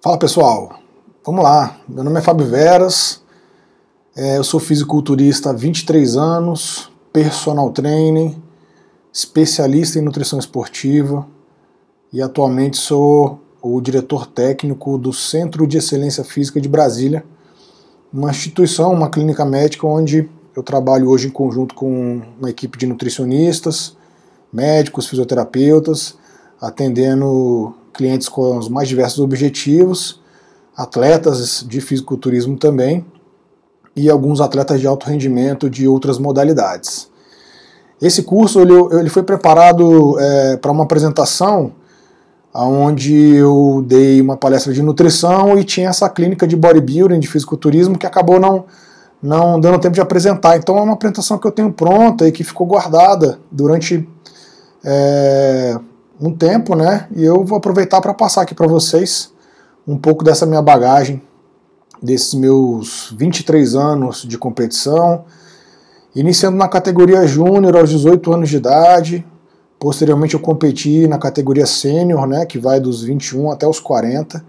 Fala pessoal, vamos lá. Meu nome é Fábio Veras, eu sou fisiculturista há 23 anos, personal trainer, especialista em nutrição esportiva e atualmente sou o diretor técnico do Centro de Excelência Física de Brasília, uma instituição, uma clínica médica onde eu trabalho hoje em conjunto com uma equipe de nutricionistas, médicos, fisioterapeutas, atendendo clientes com os mais diversos objetivos, atletas de fisiculturismo também e alguns atletas de alto rendimento de outras modalidades. Esse curso ele foi preparado para uma apresentação onde eu dei uma palestra de nutrição e tinha essa clínica de bodybuilding, de fisiculturismo, que acabou não dando tempo de apresentar. Então é uma apresentação que eu tenho pronta e que ficou guardada durante um tempo, né? E eu vou aproveitar para passar aqui para vocês um pouco dessa minha bagagem, desses meus 23 anos de competição, iniciando na categoria júnior aos 18 anos de idade. Posteriormente eu competi na categoria sênior, né, que vai dos 21 até os 40.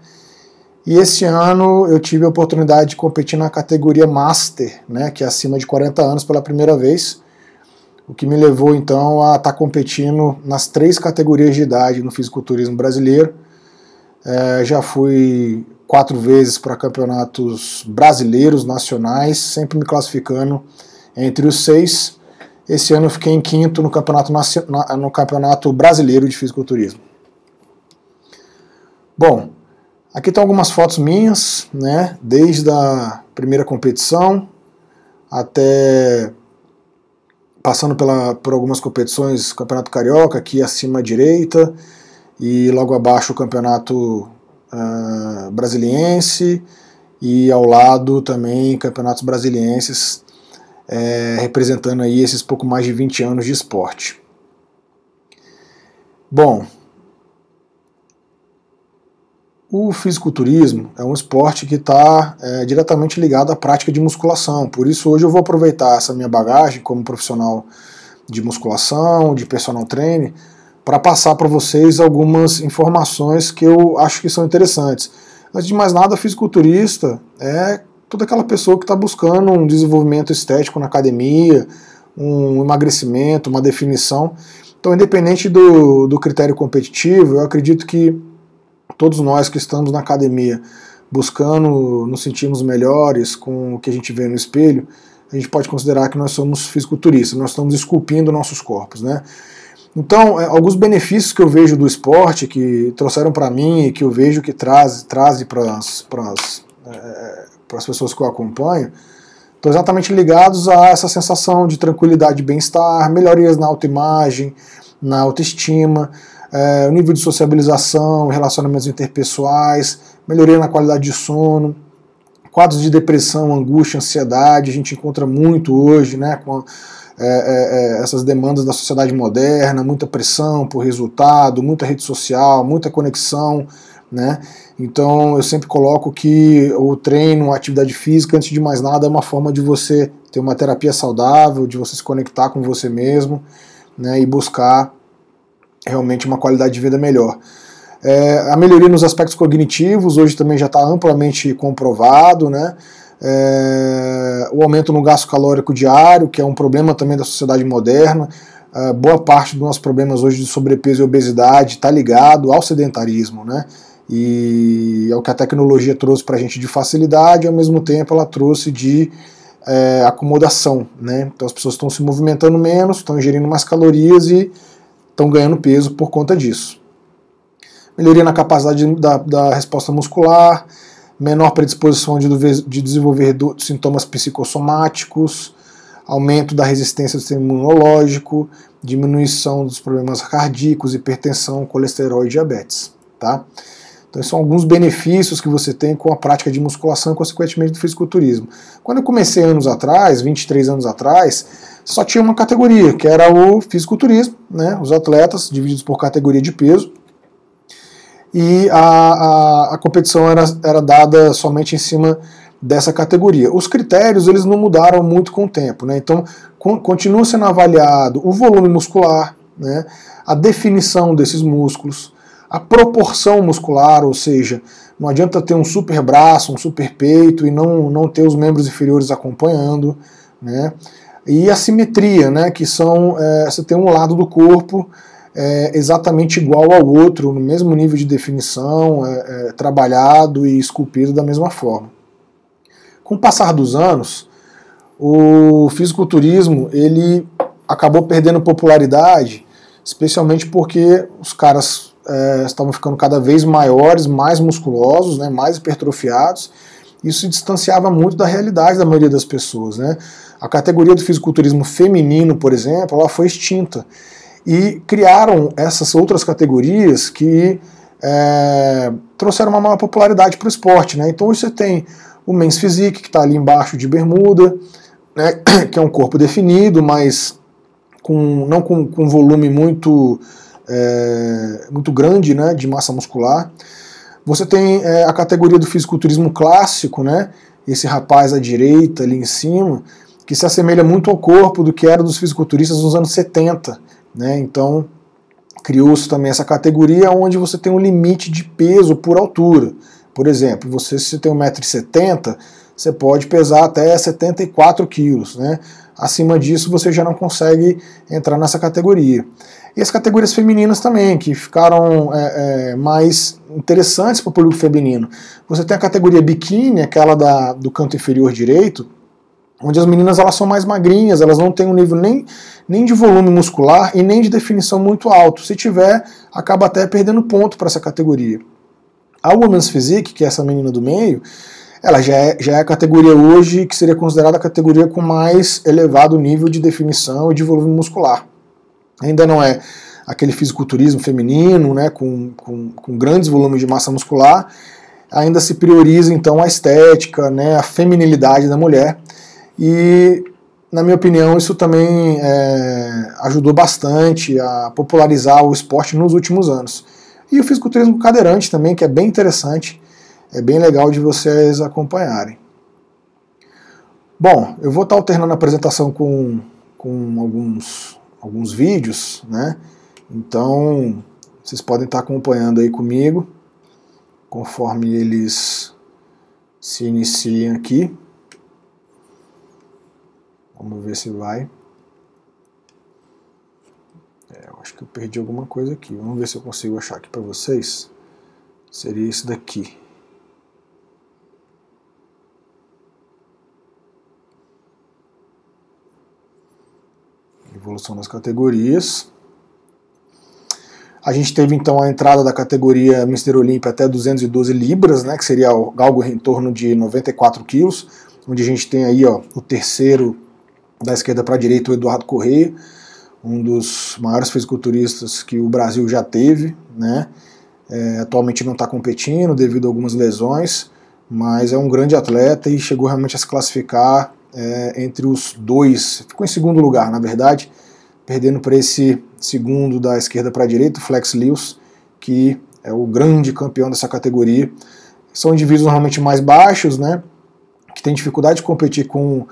E esse ano eu tive a oportunidade de competir na categoria Master, né, que é acima de 40 anos pela primeira vez, o que me levou então a estar competindo nas 3 categorias de idade no fisiculturismo brasileiro. Já fui 4 vezes para campeonatos brasileiros, nacionais, sempre me classificando entre os 6. Esse ano eu fiquei em 5º no campeonato brasileiro de fisiculturismo. Bom, aqui estão algumas fotos minhas, né, desde a primeira competição até passando por algumas competições, Campeonato Carioca, aqui acima à direita, e logo abaixo o Campeonato Brasiliense, e ao lado também campeonatos brasilienses, representando aí esses pouco mais de 20 anos de esporte. Bom, o fisiculturismo é um esporte que está diretamente ligado à prática de musculação, por isso hoje eu vou aproveitar essa minha bagagem como profissional de musculação, de personal trainer, para passar para vocês algumas informações que eu acho que são interessantes. Antes de mais nada, fisiculturista é toda aquela pessoa que está buscando um desenvolvimento estético na academia, um emagrecimento, uma definição. Então, independente do critério competitivo, eu acredito que todos nós que estamos na academia buscando nos sentirmos melhores com o que a gente vê no espelho, a gente pode considerar que nós somos fisiculturistas, nós estamos esculpindo nossos corpos, né? Então, alguns benefícios que eu vejo do esporte, que trouxeram para mim e que eu vejo que traz para as pessoas que eu acompanho, estão exatamente ligados a essa sensação de tranquilidade e bem-estar, melhorias na autoimagem, na autoestima, o nível de sociabilização, relacionamentos interpessoais, melhoria na qualidade de sono, quadros de depressão, angústia, ansiedade, a gente encontra muito hoje, né, com essas demandas da sociedade moderna, muita pressão por resultado, muita rede social, muita conexão, né? Então eu sempre coloco que o treino, a atividade física, antes de mais nada, é uma forma de você ter uma terapia saudável, de você se conectar com você mesmo, né, e buscar realmente uma qualidade de vida melhor. A melhoria nos aspectos cognitivos hoje também já está amplamente comprovado, né? O aumento no gasto calórico diário, que é um problema também da sociedade moderna. Boa parte dos nossos problemas hoje de sobrepeso e obesidade está ligado ao sedentarismo, né? E é o que a tecnologia trouxe para a gente de facilidade, e ao mesmo tempo ela trouxe de acomodação, né? Então as pessoas estão se movimentando menos, estão ingerindo mais calorias e estão ganhando peso por conta disso. Melhoria na capacidade da resposta muscular, menor predisposição de desenvolver sintomas psicossomáticos, aumento da resistência do sistema imunológico, diminuição dos problemas cardíacos, hipertensão, colesterol e diabetes. Tá? Então esses são alguns benefícios que você tem com a prática de musculação e consequentemente do fisiculturismo. Quando eu comecei anos atrás, 23 anos atrás, só tinha uma categoria, que era o fisiculturismo, né? Os atletas divididos por categoria de peso, e a competição era dada somente em cima dessa categoria. Os critérios eles não mudaram muito com o tempo, né? Então continua sendo avaliado o volume muscular, né? A definição desses músculos, a proporção muscular, ou seja, não adianta ter um super braço, um super peito e não ter os membros inferiores acompanhando, né? E a simetria, né, que são, você tem um lado do corpo exatamente igual ao outro, no mesmo nível de definição, trabalhado e esculpido da mesma forma. Com o passar dos anos, o fisiculturismo ele acabou perdendo popularidade, especialmente porque os caras estavam ficando cada vez maiores, mais musculosos, né, mais hipertrofiados. Isso se distanciava muito da realidade da maioria das pessoas, né? A categoria do fisiculturismo feminino, por exemplo, ela foi extinta. E criaram essas outras categorias que trouxeram uma maior popularidade para o esporte, né? Então você tem o Men's Physique, que está ali embaixo de bermuda, né, que é um corpo definido, mas não com volume muito grande, né, de massa muscular. Você tem a categoria do fisiculturismo clássico, né, esse rapaz à direita ali em cima, que se assemelha muito ao corpo do que era dos fisiculturistas nos anos 70. Né, então criou-se também essa categoria onde você tem um limite de peso por altura. Por exemplo, se você tem 1,70 m, você pode pesar até 74 quilos, né? Acima disso você já não consegue entrar nessa categoria. E as categorias femininas também, que ficaram mais interessantes para o público feminino. Você tem a categoria biquíni, aquela do canto inferior direito, onde as meninas elas são mais magrinhas, elas não têm um nível nem de volume muscular e nem de definição muito alto. Se tiver, acaba até perdendo ponto para essa categoria. A Women's Physique, que é essa menina do meio, ela já é a categoria hoje que seria considerada a categoria com mais elevado nível de definição e de volume muscular. Ainda não é aquele fisiculturismo feminino, né, com grandes volumes de massa muscular, ainda se prioriza então a estética, né, a feminilidade da mulher, e na minha opinião isso também ajudou bastante a popularizar o esporte nos últimos anos. E o fisiculturismo cadeirante também, que é bem interessante, é bem legal de vocês acompanharem. Bom, eu vou estar alternando a apresentação com alguns vídeos, né? Então vocês podem estar acompanhando aí comigo, conforme eles se iniciam aqui. Vamos ver se vai. Eu acho que eu perdi alguma coisa aqui. Vamos ver se eu consigo achar aqui para vocês. Seria esse daqui. Evolução das categorias. A gente teve então a entrada da categoria Mr. Olympia até 212 libras, né, que seria algo em torno de 94 quilos, onde a gente tem aí o terceiro da esquerda para a direita, o Eduardo Correia, um dos maiores fisiculturistas que o Brasil já teve, né? Atualmente não está competindo devido a algumas lesões, mas é um grande atleta e chegou realmente a se classificar entre os dois, ficou em segundo lugar, na verdade, perdendo para esse segundo da esquerda para a direita, o Flex Lewis, que é o grande campeão dessa categoria. São indivíduos normalmente mais baixos, né, que têm dificuldade de competir com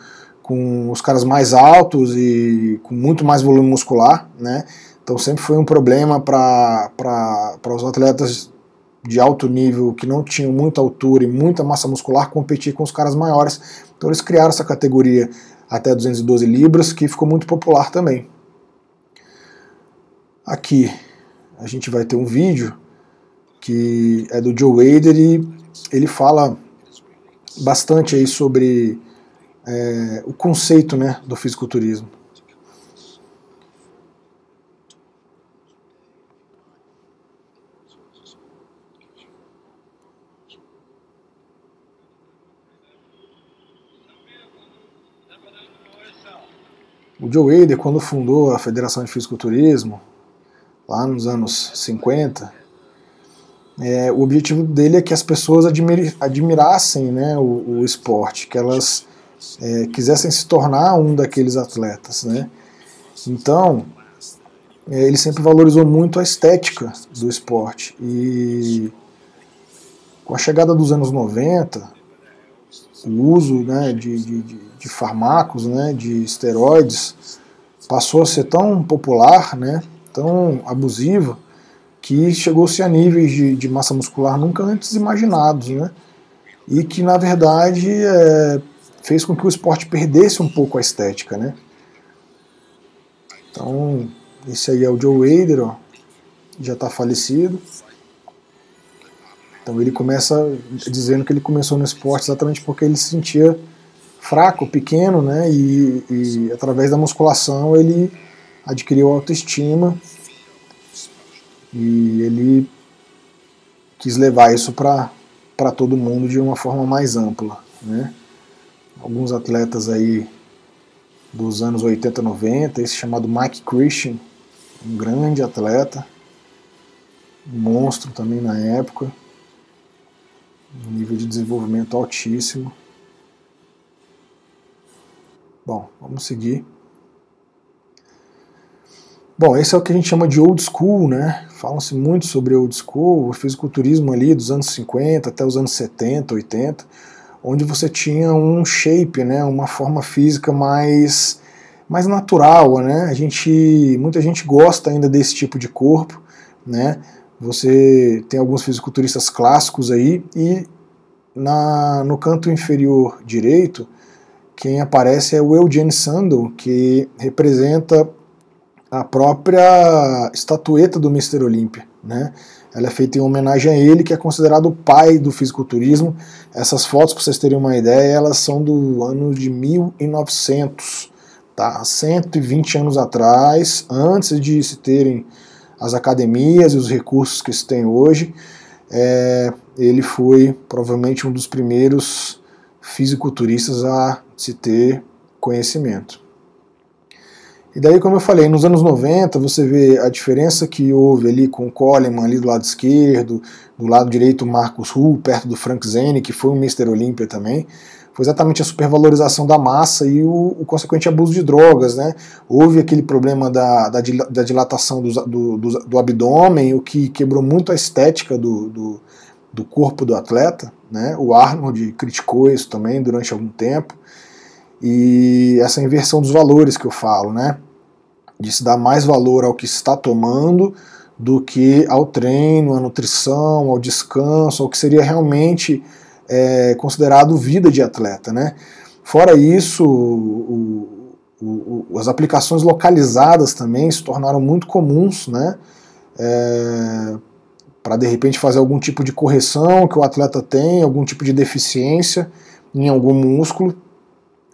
os caras mais altos e com muito mais volume muscular, né? Então sempre foi um problema para os atletas de alto nível que não tinham muita altura e muita massa muscular competir com os caras maiores. Então eles criaram essa categoria até 212 libras, que ficou muito popular também. Aqui a gente vai ter um vídeo que é do Joe Wader e ele fala bastante aí sobre o conceito, né, do fisiculturismo. O Joe Wader, quando fundou a Federação de Fisiculturismo, lá nos anos 50, o objetivo dele é que as pessoas admirassem, né, o esporte, que elas quisessem se tornar um daqueles atletas, né? Então, ele sempre valorizou muito a estética do esporte. E com a chegada dos anos 90, o uso, né, de fármacos, né, de esteroides, passou a ser tão popular, né, tão abusivo, que chegou-se a níveis de massa muscular nunca antes imaginados, né? E que, na verdade, fez com que o esporte perdesse um pouco a estética, né? Então, esse aí é o Joe Weider, ó, já está falecido. Então ele começa dizendo que ele começou no esporte exatamente porque ele se sentia fraco, pequeno, né? E através da musculação ele adquiriu autoestima e ele quis levar isso para todo mundo de uma forma mais ampla, né? Alguns atletas aí dos anos 80, 90, esse chamado Mike Christian, um grande atleta, um monstro também na época, um nível de desenvolvimento altíssimo. Bom, vamos seguir. Bom, esse é o que a gente chama de old school, né? Falam-se muito sobre old school, o fisiculturismo ali dos anos 50 até os anos 70, 80, onde você tinha um shape, né? Uma forma física mais natural, né? Muita gente gosta ainda desse tipo de corpo, né? Você tem alguns fisiculturistas clássicos aí, e no canto inferior direito, quem aparece é o Eugene Sandel, que representa a própria estatueta do Mr. Olympia, né? Ela é feita em homenagem a ele, que é considerado o pai do fisiculturismo. Essas fotos, para vocês terem uma ideia, elas são do ano de 1900, tá? 120 anos atrás, antes de se terem as academias e os recursos que se tem hoje. Ele foi provavelmente um dos primeiros fisiculturistas a se ter conhecimento. E daí, como eu falei, nos anos 90 você vê a diferença que houve ali com o Coleman ali do lado esquerdo, do lado direito o Marcus Hull, perto do Frank Zane, que foi um Mr. Olympia também. Foi exatamente a supervalorização da massa e o consequente abuso de drogas, né? Houve aquele problema da dilatação do abdômen, o que quebrou muito a estética do corpo do atleta, né? O Arnold criticou isso também durante algum tempo. E essa inversão dos valores que eu falo, né? De se dar mais valor ao que se está tomando do que ao treino, à nutrição, ao descanso, ao que seria realmente considerado vida de atleta, né? Fora isso, as aplicações localizadas também se tornaram muito comuns, né? Para de repente fazer algum tipo de correção que o atleta tem, algum tipo de deficiência em algum músculo.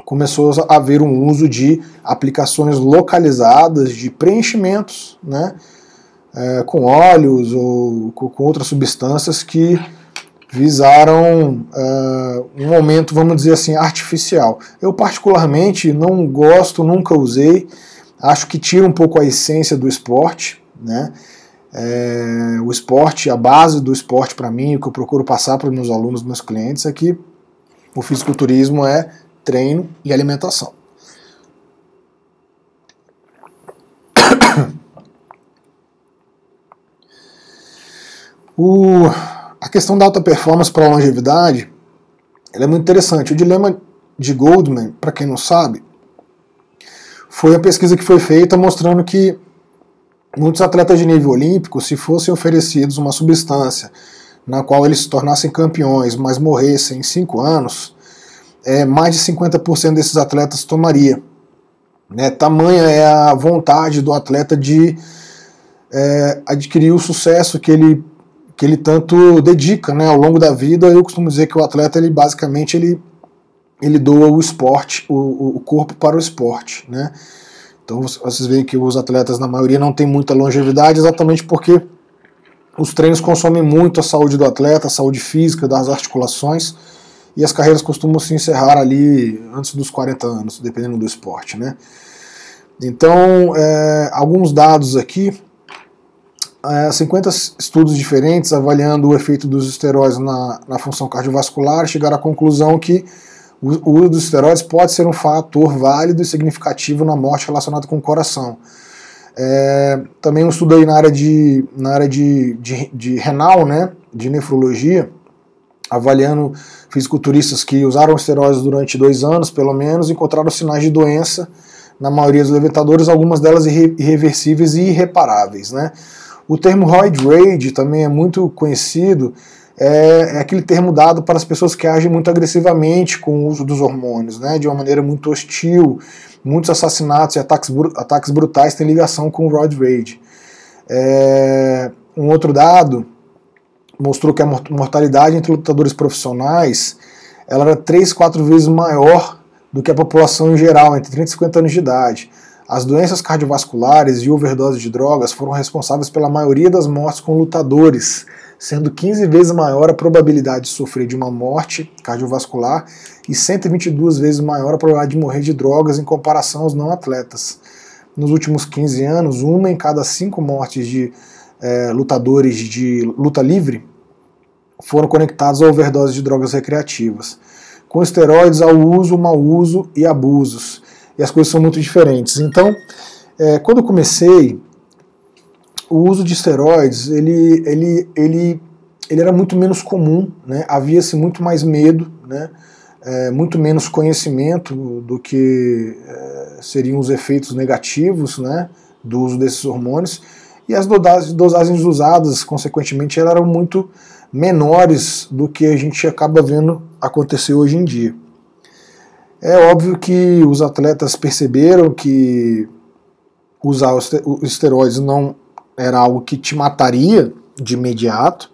Começou a haver um uso de aplicações localizadas, de preenchimentos, né, com óleos ou com outras substâncias que visaram um aumento, vamos dizer assim, artificial. Eu particularmente não gosto, nunca usei, acho que tira um pouco a essência do esporte, né? O esporte, a base do esporte para mim, o que eu procuro passar para os meus alunos, meus clientes, é que o fisiculturismo é treino e alimentação. A questão da alta performance para a longevidade, ela é muito interessante. O dilema de Goldman, para quem não sabe, foi a pesquisa que foi feita mostrando que muitos atletas de nível olímpico, se fossem oferecidos uma substância na qual eles se tornassem campeões, mas morressem em 5 anos, mais de 50% desses atletas tomaria. Né? Tamanha é a vontade do atleta de adquirir o sucesso que ele tanto dedica, né? Ao longo da vida. Eu costumo dizer que o atleta, ele basicamente ele doa o esporte, o corpo para o esporte, né? Então vocês veem que os atletas, na maioria, não têm muita longevidade, exatamente porque os treinos consomem muito a saúde do atleta, a saúde física, das articulações, e as carreiras costumam se encerrar ali antes dos 40 anos, dependendo do esporte, né? Então, alguns dados aqui, 50 estudos diferentes avaliando o efeito dos esteroides na função cardiovascular chegaram à conclusão que o uso dos esteroides pode ser um fator válido e significativo na morte relacionada com o coração. Também um estudo aí na área de renal, né, de nefrologia, avaliando fisiculturistas que usaram esteroides durante 2 anos, pelo menos, encontraram sinais de doença na maioria dos levantadores, algumas delas irreversíveis e irreparáveis, né? O termo roid rage também é muito conhecido, é aquele termo dado para as pessoas que agem muito agressivamente com o uso dos hormônios, né, de uma maneira muito hostil. Muitos assassinatos e ataques brutais têm ligação com o roid rage. Um outro dado mostrou que a mortalidade entre lutadores profissionais ela era 3, 4 vezes maior do que a população em geral, entre 30 e 50 anos de idade. As doenças cardiovasculares e overdose de drogas foram responsáveis pela maioria das mortes com lutadores, sendo 15 vezes maior a probabilidade de sofrer de uma morte cardiovascular e 122 vezes maior a probabilidade de morrer de drogas em comparação aos não atletas. Nos últimos 15 anos, 1 em cada 5 mortes de lutadores de luta livre foram conectados a overdose de drogas recreativas. Com esteroides, há o uso, mau uso e abusos. E as coisas são muito diferentes. Então, quando eu comecei, o uso de esteroides ele era muito menos comum, né? Havia-se muito mais medo, né? Muito menos conhecimento do que seriam os efeitos negativos, né, do uso desses hormônios, e as dosagens usadas, consequentemente, elas eram muito menores do que a gente acaba vendo acontecer hoje em dia. É óbvio que os atletas perceberam que usar os esteroides não era algo que te mataria de imediato,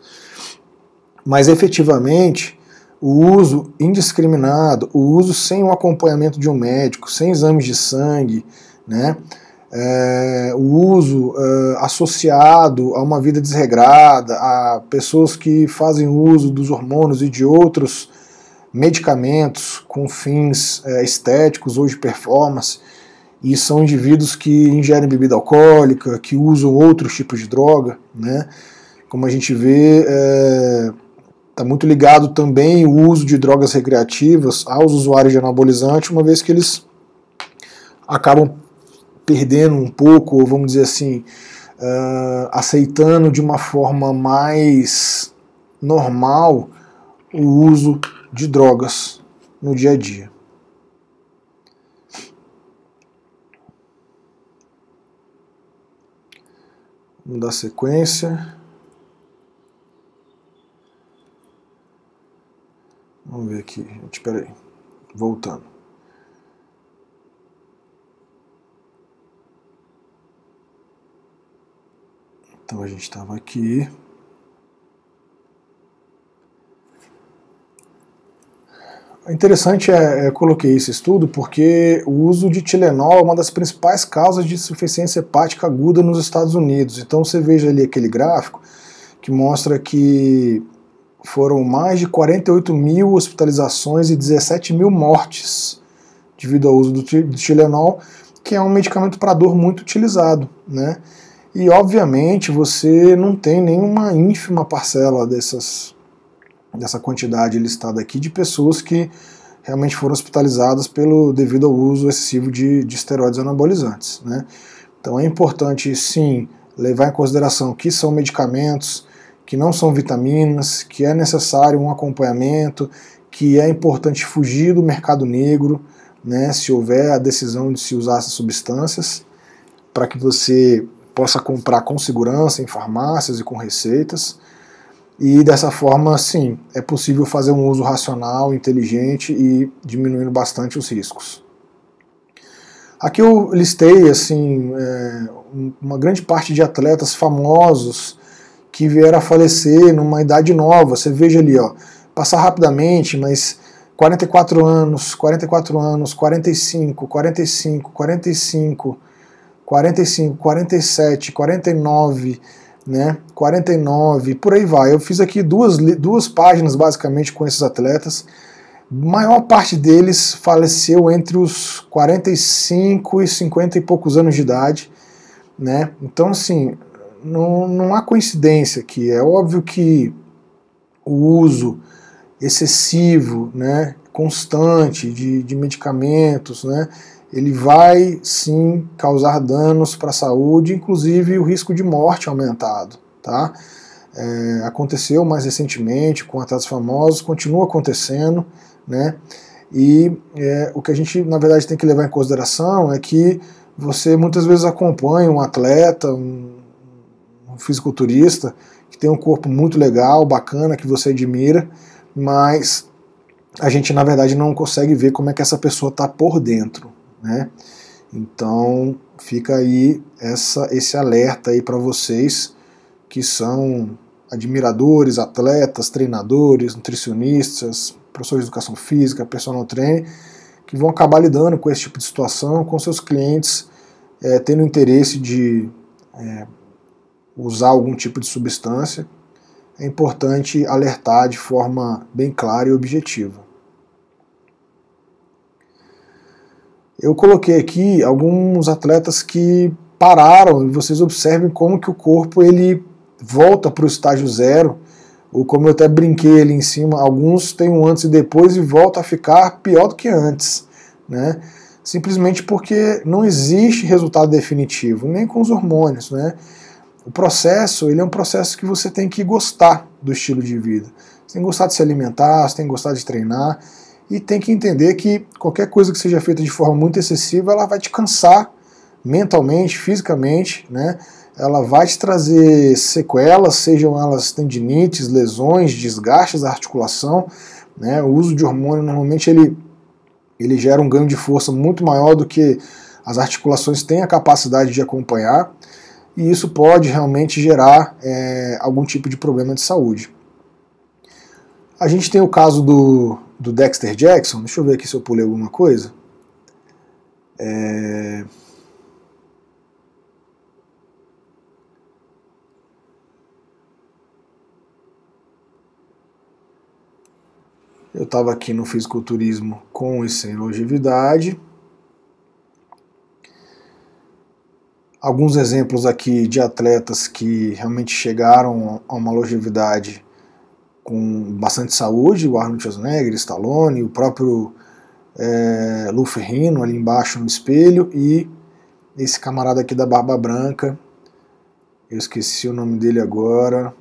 mas efetivamente o uso indiscriminado, o uso sem o acompanhamento de um médico, sem exames de sangue, né, o uso associado a uma vida desregrada, a pessoas que fazem uso dos hormônios e de outros medicamentos com fins estéticos ou de performance, e são indivíduos que ingerem bebida alcoólica, que usam outros tipos de droga, né? Como a gente vê, está muito ligado também o uso de drogas recreativas aos usuários de anabolizante, uma vez que eles acabam perdendo um pouco, ou vamos dizer assim, aceitando de uma forma mais normal o uso de drogas no dia a dia. Vamos dar sequência. Vamos ver aqui, espera aí, voltando. Então a gente estava aqui. Interessante eu coloquei esse estudo porque o uso de Tilenol é uma das principais causas de insuficiência hepática aguda nos Estados Unidos. Então você veja ali aquele gráfico que mostra que foram mais de 48 mil hospitalizações e 17 mil mortes devido ao uso do Tilenol, que é um medicamento para dor muito utilizado, né? E obviamente você não tem nenhuma ínfima parcela dessa quantidade listada aqui de pessoas que realmente foram hospitalizadas devido ao uso excessivo de esteroides anabolizantes, né? Então é importante sim levar em consideração que são medicamentos, que não são vitaminas, que é necessário um acompanhamento, que é importante fugir do mercado negro, né, se houver a decisão de se usar essas substâncias, para que você possa comprar com segurança em farmácias e com receitas. E dessa forma, sim, é possível fazer um uso racional, inteligente e diminuindo bastante os riscos. Aqui eu listei assim, uma grande parte de atletas famosos que vieram a falecer numa idade nova. Você veja ali, ó, passar rapidamente, mas 44 anos, 45, 45, 45, 45, 47, 49, né, 49, por aí vai. Eu fiz aqui duas páginas basicamente com esses atletas. A maior parte deles faleceu entre os 45 e 50 e poucos anos de idade, né? Então, assim, não há coincidência aqui. É óbvio que o uso excessivo, né, constante de medicamentos, né, ele vai sim causar danos para a saúde, inclusive o risco de morte aumentado, tá? Aconteceu mais recentemente com atletas famosos, continua acontecendo, né? E o que a gente na verdade tem que levar em consideração é que você muitas vezes acompanha um atleta, um um fisiculturista que tem um corpo muito legal, bacana, que você admira, mas a gente na verdade não consegue ver como é que essa pessoa está por dentro, né? Então fica aí esse alerta aí para vocês que são admiradores, atletas, treinadores, nutricionistas, professores de educação física, personal trainer, que vão acabar lidando com esse tipo de situação, com seus clientes tendo interesse de usar algum tipo de substância. É importante alertar de forma bem clara e objetiva. Eu coloquei aqui alguns atletas que pararam, e vocês observem como que o corpo ele volta para o estágio zero, ou como eu até brinquei ali em cima, alguns têm um antes e depois e voltam a ficar pior do que antes, né? Simplesmente porque não existe resultado definitivo, nem com os hormônios, né? O processo, ele é um processo que você tem que gostar do estilo de vida. Você tem que gostar de se alimentar, você tem que gostar de treinar, e tem que entender que qualquer coisa que seja feita de forma muito excessiva, ela vai te cansar mentalmente, fisicamente, né? Ela vai te trazer sequelas, sejam elas tendinites, lesões, desgastes da articulação, né? O uso de hormônio normalmente ele gera um ganho de força muito maior do que as articulações têm a capacidade de acompanhar, e isso pode realmente gerar algum tipo de problema de saúde. A gente tem o caso do Dexter Jackson, deixa eu ver aqui se eu pulei alguma coisa. Eu estava aqui no fisiculturismo com e sem longevidade. Alguns exemplos aqui de atletas que realmente chegaram a uma longevidade com bastante saúde, o Arnold Schwarzenegger, Stallone, o próprio Lou Ferrigno ali embaixo no espelho, e esse camarada aqui da barba branca, eu esqueci o nome dele agora,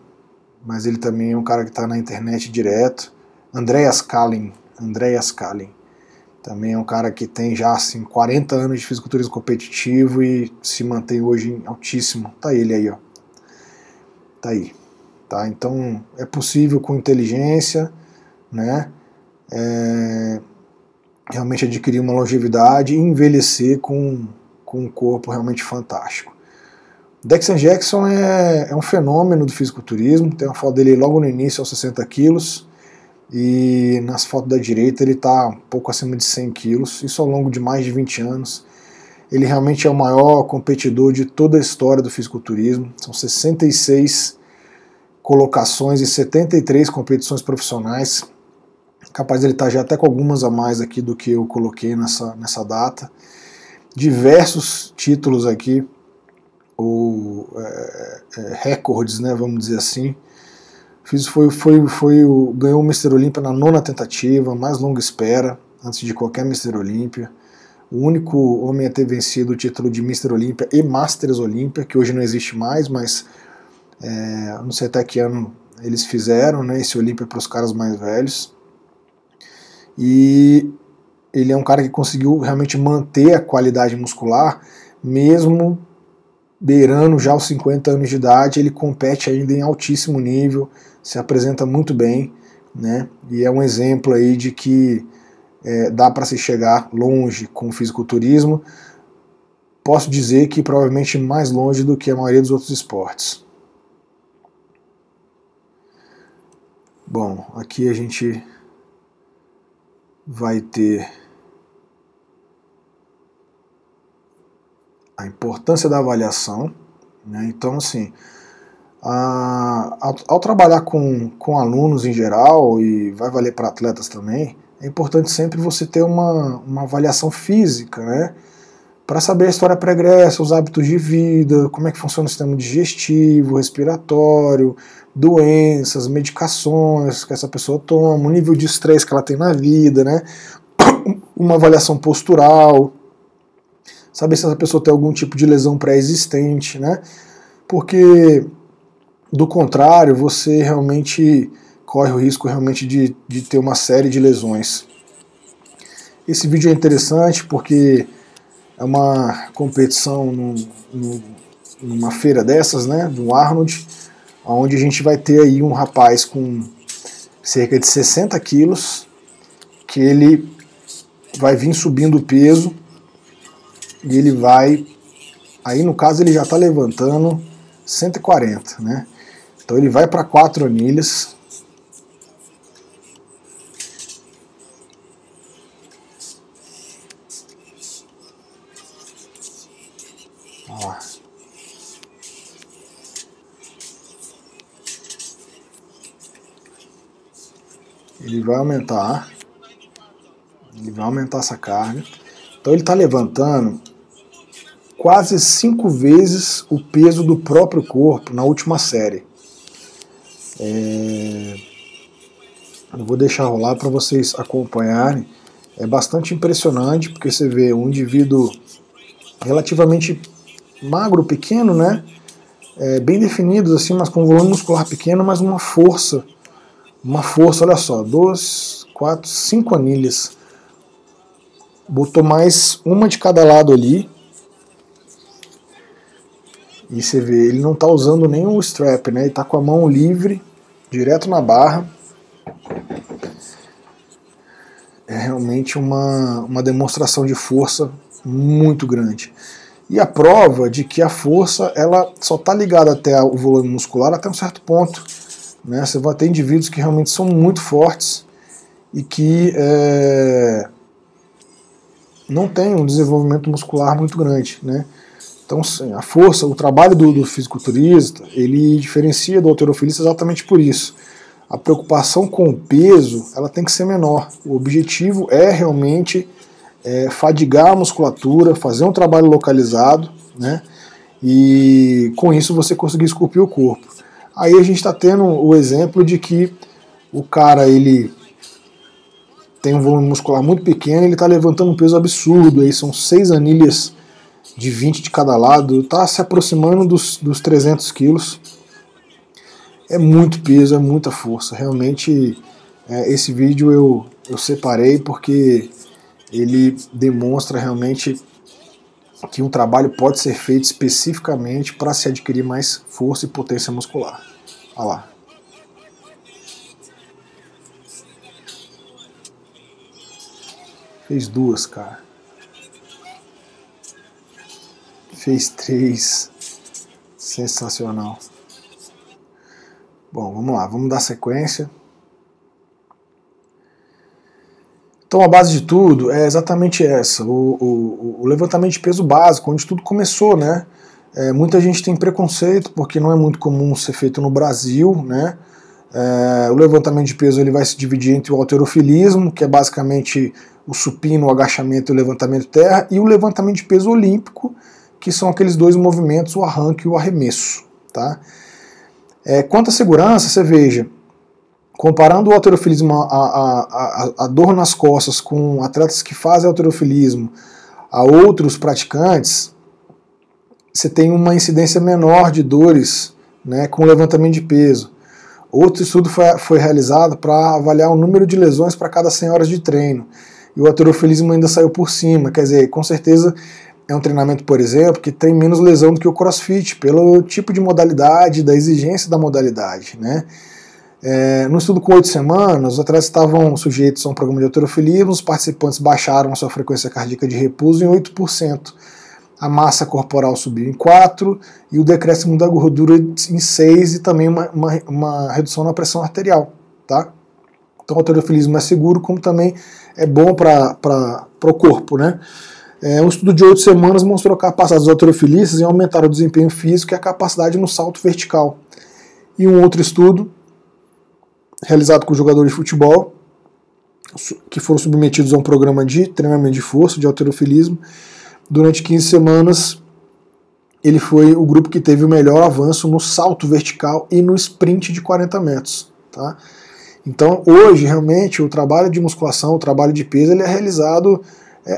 mas ele também é um cara que está na internet direto, Andreas Kalin, também é um cara que tem já assim 40 anos de fisiculturismo competitivo e se mantém hoje em altíssimo. Tá ele aí, ó. Tá aí. Tá? Então é possível com inteligência, né? Realmente adquirir uma longevidade e envelhecer com um corpo realmente fantástico. Dexter Jackson é um fenômeno do fisiculturismo. Tem uma foto dele logo no início aos 60 quilos. E nas fotos da direita ele está um pouco acima de 100 quilos, isso ao longo de mais de 20 anos. Ele realmente é o maior competidor de toda a história do fisiculturismo, são 66 colocações e 73 competições profissionais, capaz dele estar já até com algumas a mais aqui do que eu coloquei nessa data. Diversos títulos aqui, ou recordes, né, vamos dizer assim. Ganhou o Mr. Olympia na 9ª tentativa, mais longa espera, antes de qualquer Mr. Olympia. O único homem a ter vencido o título de Mr. Olympia e Masters Olympia, que hoje não existe mais, mas não sei até que ano eles fizeram, né, esse Olympia para os caras mais velhos. E ele é um cara que conseguiu realmente manter a qualidade muscular, mesmo beirando já os 50 anos de idade, ele compete ainda em altíssimo nível, se apresenta muito bem, né? E é um exemplo aí de que dá para se chegar longe com o fisiculturismo. Posso dizer que provavelmente mais longe do que a maioria dos outros esportes. Bom, aqui a gente vai ter a importância da avaliação, né? Então, assim, ao trabalhar com alunos em geral, e vai valer para atletas também, é importante sempre você ter uma avaliação física, né? Para saber a história pregressa, os hábitos de vida, como é que funciona o sistema digestivo, respiratório, doenças, medicações que essa pessoa toma, o nível de estresse que ela tem na vida, né? Uma avaliação postural, saber se essa pessoa tem algum tipo de lesão pré-existente, né? Porque, do contrário, você realmente corre o risco realmente de ter uma série de lesões. Esse vídeo é interessante porque é uma competição numa feira dessas, né, do Arnold, onde a gente vai ter aí um rapaz com cerca de 60 quilos, que ele vai vir subindo o peso e ele vai, aí no caso ele já está levantando 140, né? Então ele vai para 4 anilhas. Ó. Ele vai aumentar essa carga. Então ele está levantando quase 5 vezes o peso do próprio corpo na última série. Eu vou deixar rolar para vocês acompanharem. É bastante impressionante, porque você vê um indivíduo relativamente magro, pequeno, né? Bem definidos assim, mas com volume muscular pequeno, mas uma força, olha só, 2, 4, 5 anilhas. Botou mais uma de cada lado ali. E você vê, ele não está usando nem o strap, né? Ele está com a mão livre, direto na barra. É realmente uma demonstração de força muito grande. E a prova de que a força ela só está ligada até o volume muscular até um certo ponto, né? Você vai ter indivíduos que realmente são muito fortes e que não têm um desenvolvimento muscular muito grande, né? Então a força, o trabalho do fisiculturista, ele diferencia do halterofilista exatamente por isso. A preocupação com o peso ela tem que ser menor. O objetivo é realmente fadigar a musculatura, fazer um trabalho localizado, né? E com isso você conseguir esculpir o corpo. Aí a gente está tendo o exemplo de que o cara ele tem um volume muscular muito pequeno, ele está levantando um peso absurdo, aí são 6 anilhas de 20 de cada lado, está se aproximando dos 300 quilos. É muito peso, é muita força. Realmente, esse vídeo eu separei porque ele demonstra realmente que um trabalho pode ser feito especificamente para se adquirir mais força e potência muscular. Olha lá. Fez 2, cara. Fez 3. Sensacional. Bom, vamos lá, vamos dar sequência. Então a base de tudo é exatamente essa, o levantamento de peso básico, onde tudo começou, né? Muita gente tem preconceito porque não é muito comum ser feito no Brasil, né? O levantamento de peso ele vai se dividir entre o halterofilismo, que é basicamente o supino, o agachamento e o levantamento terra, e o levantamento de peso olímpico, que são aqueles 2 movimentos, o arranque e o arremesso, tá? Quanto à segurança, você veja, comparando o halterofilismo, a dor nas costas com atletas que fazem halterofilismo a outros praticantes, você tem uma incidência menor de dores, né, com o levantamento de peso. Outro estudo foi realizado para avaliar o número de lesões para cada 100 horas de treino, e o halterofilismo ainda saiu por cima, quer dizer, com certeza é um treinamento, por exemplo, que tem menos lesão do que o CrossFit, pelo tipo de modalidade, da exigência da modalidade, né? No estudo com 8 semanas, os atletas estavam sujeitos a um programa de halterofilismo, os participantes baixaram a sua frequência cardíaca de repouso em 8%, a massa corporal subiu em 4% e o decréscimo da gordura em 6% e também uma redução na pressão arterial, tá? Então o halterofilismo é seguro, como também é bom para o corpo, né? Um estudo de 8 semanas mostrou a capacidade dos halterofilistas em aumentar o desempenho físico e a capacidade no salto vertical. E um outro estudo, realizado com jogadores de futebol, que foram submetidos a um programa de treinamento de força, de halterofilismo, durante 15 semanas, ele foi o grupo que teve o melhor avanço no salto vertical e no sprint de 40 metros. Tá? Então, hoje, realmente, o trabalho de musculação, o trabalho de peso, ele é realizado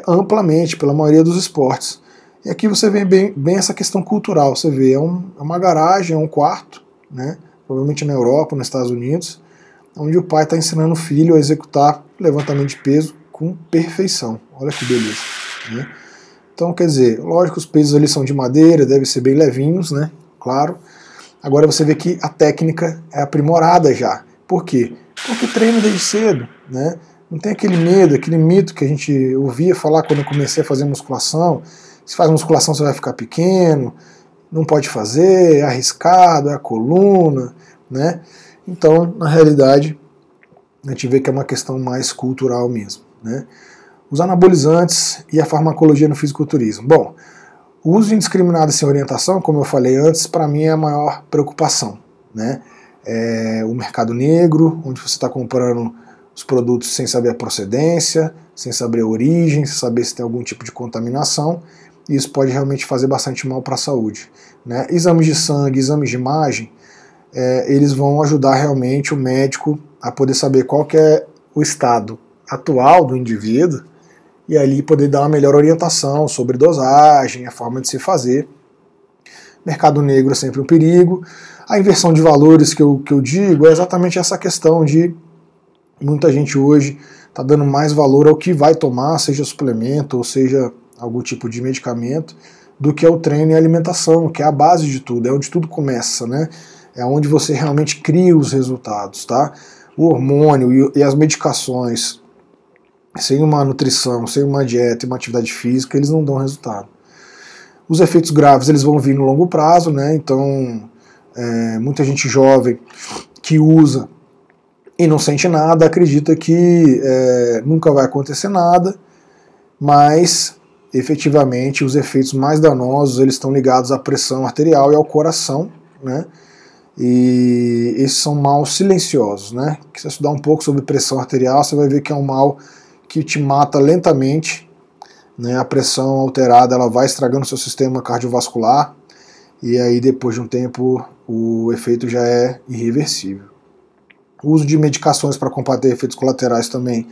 amplamente pela maioria dos esportes. E aqui você vê bem essa questão cultural. Você vê, é uma garagem, é um quarto, né? Provavelmente na Europa, nos Estados Unidos, onde o pai está ensinando o filho a executar levantamento de peso com perfeição. Olha que beleza. Né? Então, quer dizer, lógico, os pesos ali são de madeira, devem ser bem levinhos, né? Claro. Agora você vê que a técnica é aprimorada já. Por quê? Porque treino desde cedo, né? Não tem aquele medo, aquele mito que a gente ouvia falar quando eu comecei a fazer musculação. Se faz musculação você vai ficar pequeno, não pode fazer, é arriscado, é a coluna, né? Então, na realidade, a gente vê que é uma questão mais cultural mesmo, né? Os anabolizantes e a farmacologia no fisiculturismo. Bom, o uso indiscriminado sem orientação, como eu falei antes, para mim é a maior preocupação, né? O mercado negro, onde você está comprando os produtos sem saber a procedência, sem saber a origem, sem saber se tem algum tipo de contaminação, e isso pode realmente fazer bastante mal para a saúde, né? Exames de sangue, exames de imagem, eles vão ajudar realmente o médico a poder saber qual que é o estado atual do indivíduo, e ali poder dar uma melhor orientação sobre dosagem, a forma de se fazer. Mercado negro é sempre um perigo. A inversão de valores que eu digo é exatamente essa questão de muita gente hoje está dando mais valor ao que vai tomar, seja suplemento ou seja algum tipo de medicamento, do que ao treino e alimentação, que é a base de tudo, é onde tudo começa, né? É onde você realmente cria os resultados, tá? O hormônio e as medicações, sem uma nutrição, sem uma dieta e uma atividade física, eles não dão resultado. Os efeitos graves eles vão vir no longo prazo, né? Então, muita gente jovem que usa e não sente nada, acredita que nunca vai acontecer nada, mas efetivamente os efeitos mais danosos eles estão ligados à pressão arterial e ao coração, né? E esses são maus silenciosos, né? Se você estudar um pouco sobre pressão arterial, você vai ver que é um mal que te mata lentamente, né? A pressão alterada ela vai estragando o seu sistema cardiovascular e aí depois de um tempo o efeito já é irreversível. O uso de medicações para combater efeitos colaterais também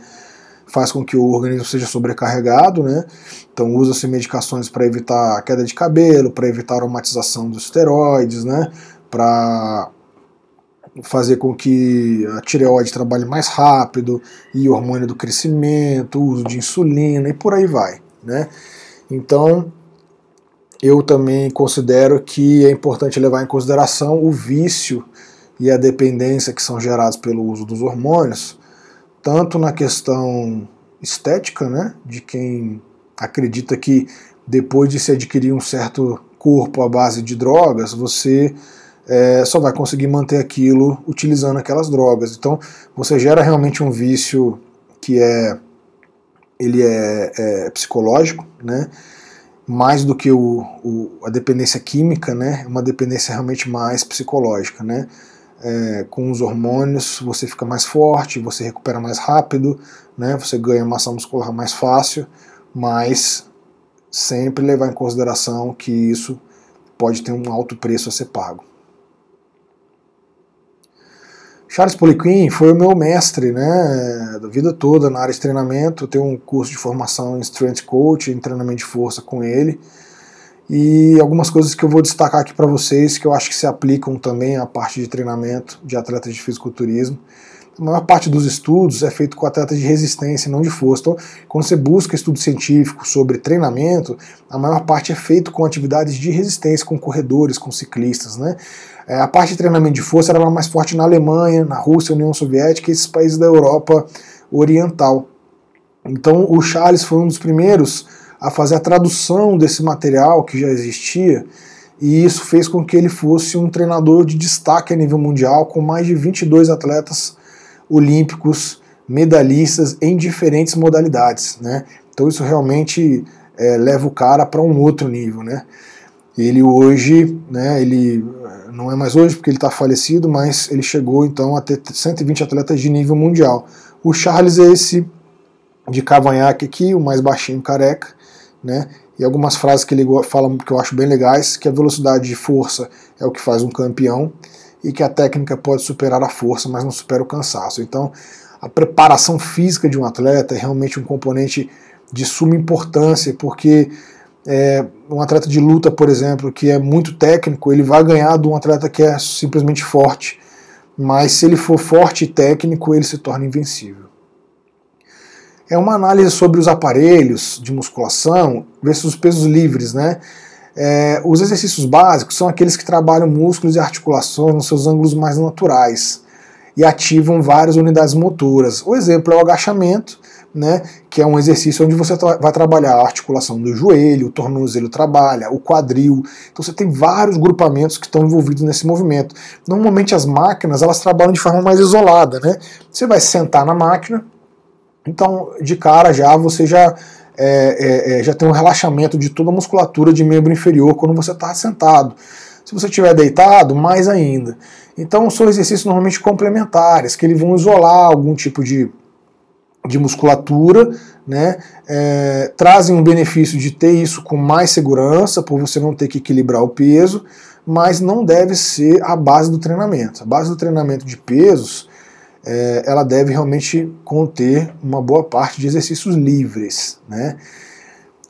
faz com que o organismo seja sobrecarregado, né? Então usa-se medicações para evitar a queda de cabelo, para evitar a aromatização dos esteroides, né? Para fazer com que a tireoide trabalhe mais rápido, e hormônio do crescimento, o uso de insulina e por aí vai, né? Então, eu também considero que é importante levar em consideração o vício e a dependência que são gerados pelo uso dos hormônios, tanto na questão estética, né, de quem acredita que depois de se adquirir um certo corpo à base de drogas, você só vai conseguir manter aquilo utilizando aquelas drogas. Então você gera realmente um vício que ele é psicológico, né? Mais do que a dependência química, né? Uma dependência realmente mais psicológica, né? Com os hormônios você fica mais forte, você recupera mais rápido, né? Você ganha massa muscular mais fácil, mas sempre levar em consideração que isso pode ter um alto preço a ser pago. Charles Poliquin foi o meu mestre, né, da vida toda na área de treinamento. Eu tenho um curso de formação em Strength Coach, em treinamento de força com ele. E algumas coisas que eu vou destacar aqui para vocês, que eu acho que se aplicam também à parte de treinamento de atletas de fisiculturismo. A maior parte dos estudos é feito com atletas de resistência, não de força. Então, quando você busca estudo científico sobre treinamento, a maior parte é feito com atividades de resistência, com corredores, com ciclistas, né? A parte de treinamento de força era mais forte na Alemanha, na Rússia, União Soviética e esses países da Europa Oriental. Então o Charles foi um dos primeiros a fazer a tradução desse material que já existia, e isso fez com que ele fosse um treinador de destaque a nível mundial, com mais de 22 atletas olímpicos, medalhistas em diferentes modalidades, né? Então isso realmente leva o cara para um outro nível, né? Ele hoje, né, ele não é mais hoje porque ele está falecido, mas ele chegou então a ter 120 atletas de nível mundial. O Charles é esse de cavanhaque aqui, o mais baixinho, careca, né? E algumas frases que ele fala que eu acho bem legais, que a velocidade de força é o que faz um campeão e que a técnica pode superar a força, mas não supera o cansaço. Então, a preparação física de um atleta é realmente um componente de suma importância, porque um atleta de luta, por exemplo, que é muito técnico, ele vai ganhar de um atleta que é simplesmente forte, mas se ele for forte e técnico, ele se torna invencível. é uma análise sobre os aparelhos de musculação versus os pesos livres, né? Os exercícios básicos são aqueles que trabalham músculos e articulações nos seus ângulos mais naturais e ativam várias unidades motoras. O exemplo é o agachamento, né, que é um exercício onde você vai trabalhar a articulação do joelho, o tornozelo trabalha, o quadril. Então você tem vários grupamentos que estão envolvidos nesse movimento. Normalmente as máquinas elas trabalham de forma mais isolada, né? Você vai sentar na máquina, então de cara já você já tem um relaxamento de toda a musculatura de membro inferior quando você está sentado. Se você estiver deitado, mais ainda. Então são exercícios normalmente complementares, que eles vão isolar algum tipo de musculatura, né? Trazem um benefício de ter isso com mais segurança, por você não ter que equilibrar o peso, mas não deve ser a base do treinamento. A base do treinamento de pesos, ela deve realmente conter uma boa parte de exercícios livres, né?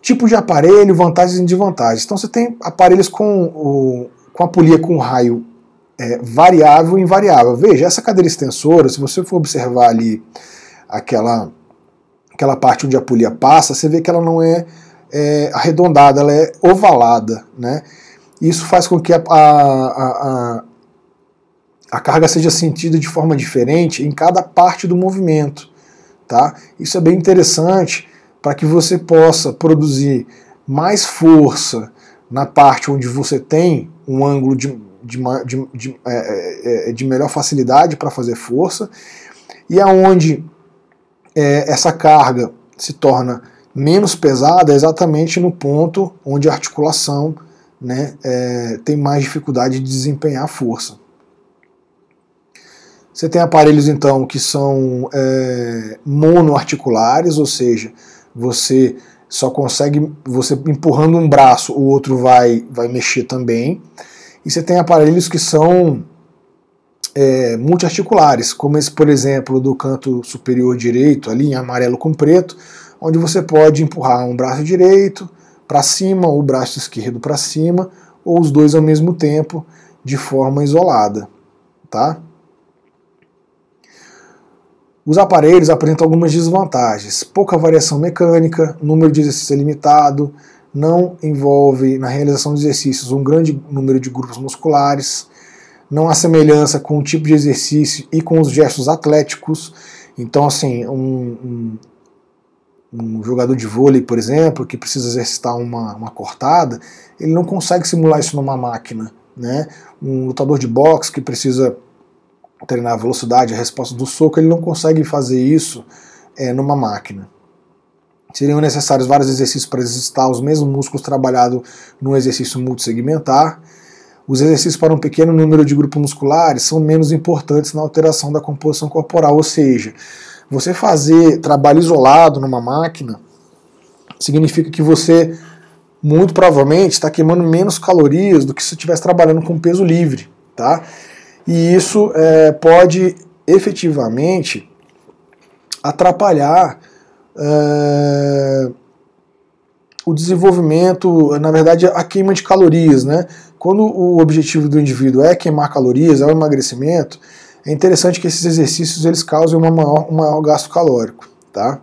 Tipo de aparelho, vantagens e desvantagens. Então você tem aparelhos com a polia com raio variável e invariável. Veja, essa cadeira extensora, se você for observar ali aquela parte onde a polia passa, você vê que ela não é arredondada, ela é ovalada, né? Isso faz com que a carga seja sentida de forma diferente em cada parte do movimento, tá? Isso é bem interessante para que você possa produzir mais força na parte onde você tem um ângulo de melhor facilidade para fazer força, e aonde essa carga se torna menos pesada é exatamente no ponto onde a articulação, né, tem mais dificuldade de desempenhar a força. Você tem aparelhos então que são monoarticulares, ou seja, você só consegue, você empurrando um braço, o outro vai mexer também. E você tem aparelhos que são multiarticulares, como esse, por exemplo, do canto superior direito, ali em amarelo com preto, onde você pode empurrar um braço direito para cima, ou o braço esquerdo para cima, ou os dois ao mesmo tempo, de forma isolada, tá? Os aparelhos apresentam algumas desvantagens. Pouca variação mecânica, número de exercícios é limitado, não envolve na realização de exercícios um grande número de grupos musculares, não há semelhança com o tipo de exercício e com os gestos atléticos. Então, assim, um jogador de vôlei, por exemplo, que precisa exercitar uma cortada, ele não consegue simular isso numa máquina, né? Um lutador de boxe que precisa treinar a velocidade, a resposta do soco, ele não consegue fazer isso numa máquina. Seriam necessários vários exercícios para exercitar os mesmos músculos trabalhados num exercício multissegmentar. Os exercícios para um pequeno número de grupos musculares são menos importantes na alteração da composição corporal, ou seja, você fazer trabalho isolado numa máquina significa que você, muito provavelmente, está queimando menos calorias do que se estivesse trabalhando com peso livre, tá? E isso pode efetivamente atrapalhar o desenvolvimento, na verdade, a queima de calorias, né? Quando o objetivo do indivíduo é queimar calorias, é o emagrecimento, é interessante que esses exercícios eles causem um maior gasto calórico, tá?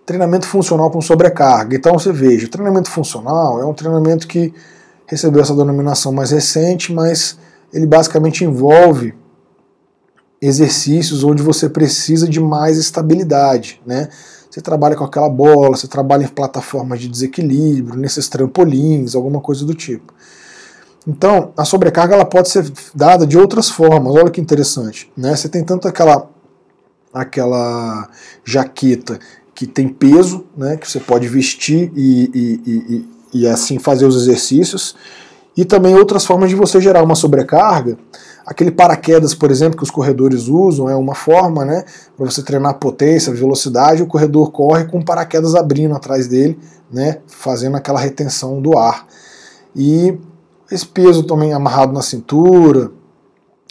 Treinamento funcional com sobrecarga. Então você veja, o treinamento funcional é um treinamento que recebeu essa denominação mais recente, mas ele basicamente envolve exercícios onde você precisa de mais estabilidade, né? Você trabalha com aquela bola, você trabalha em plataformas de desequilíbrio, nesses trampolins, alguma coisa do tipo. Então, a sobrecarga ela pode ser dada de outras formas. Olha que interessante, né? Você tem tanto aquela jaqueta que tem peso, né, que você pode vestir e assim fazer os exercícios, e também outras formas de você gerar uma sobrecarga. Aquele paraquedas, por exemplo, que os corredores usam, é uma forma, né, para você treinar potência, velocidade, o corredor corre com o paraquedas abrindo atrás dele, né, fazendo aquela retenção do ar. E esse peso também amarrado na cintura,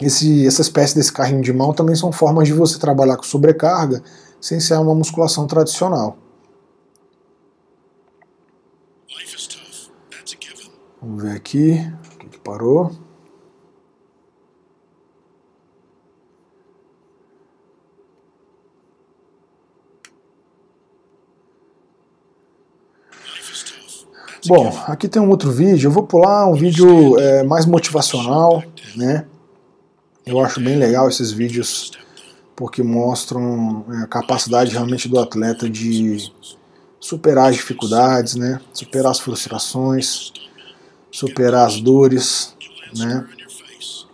essa espécie desse carrinho de mão também são formas de você trabalhar com sobrecarga sem ser uma musculação tradicional. Vamos ver aqui, o que parou. Bom, aqui tem um outro vídeo, eu vou pular um vídeo mais motivacional, né? Eu acho bem legal esses vídeos porque mostram a capacidade realmente do atleta de superar as dificuldades, né? Superar as frustrações, superar as dores, né?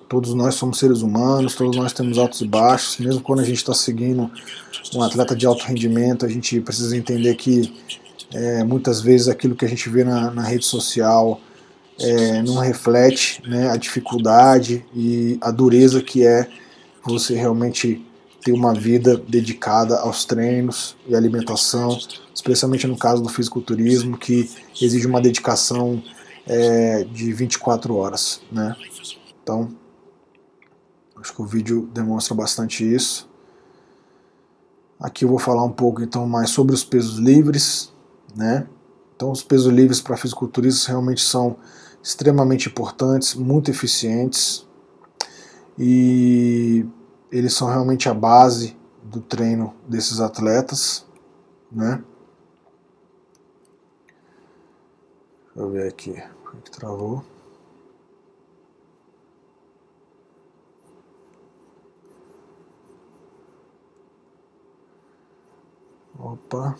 Todos nós somos seres humanos, todos nós temos altos e baixos, mesmo quando a gente está seguindo um atleta de alto rendimento, a gente precisa entender que muitas vezes aquilo que a gente vê na rede social não reflete, né, a dificuldade e a dureza que é você realmente ter uma vida dedicada aos treinos e alimentação, especialmente no caso do fisiculturismo, que exige uma dedicação de 24 horas, né? Então, acho que o vídeo demonstra bastante isso. Aqui eu vou falar um pouco então mais sobre os pesos livres, né? Então, os pesos livres para fisiculturistas realmente são extremamente importantes, muito eficientes, e eles são realmente a base do treino desses atletas, né? Deixa eu ver aqui, por que travou? Opa.